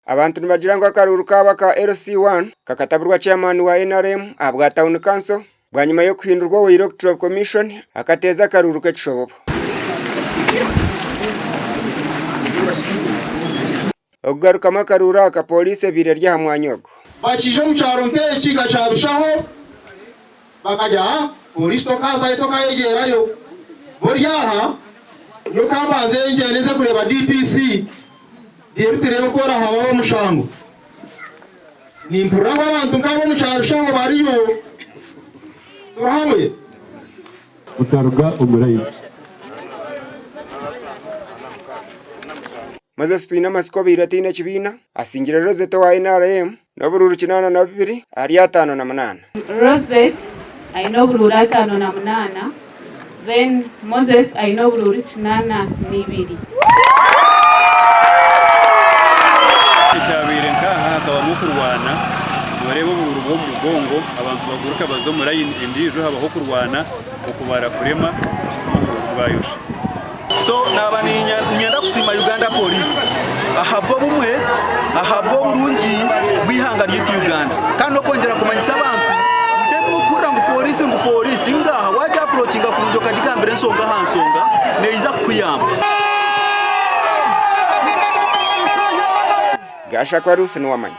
Abantu nibagira ngo akaruru kaba ka LC1 kakataburwa chairman wa NRM abwa town council bwanyuma yo kuhindurwa wa electoral commission akateza akaruru k'ekishobobo. Ogaruka makarura ka police bire rya Mwanyogo bakije mu cyaro nk'eki gacabishaho bakajya police tokaza itoka yegerayo boryaha yo kambanze yengeneze kureba DPC diyebitirebe ko rahabaho mushango ni impura abantu ngabo mu cyaro shango bariyo turahamwe utaruga umurayi maze situina masiko biratine kibina asingira Rosette wa NRM n'obururu 82 ari 58 Rosette I know bururu 58 then Moses I know bururu 82 cyabire nkaha akaba kurwana barebo bururu bwo mugongo abantu baguruka bazomura indijo habaho kurwana ukubara kurema bwayusha so nabani nyanda kusima Uganda police ahabo bumwe ahabo burungi bwihanga ry'u Uganda kandi okongera kumanyisa abantu ndemukura ngo police ngaha waje approachinga kurunjoka digambere nsonga hansonga neiza kuyamba gasha kwa Ruth n'wamanya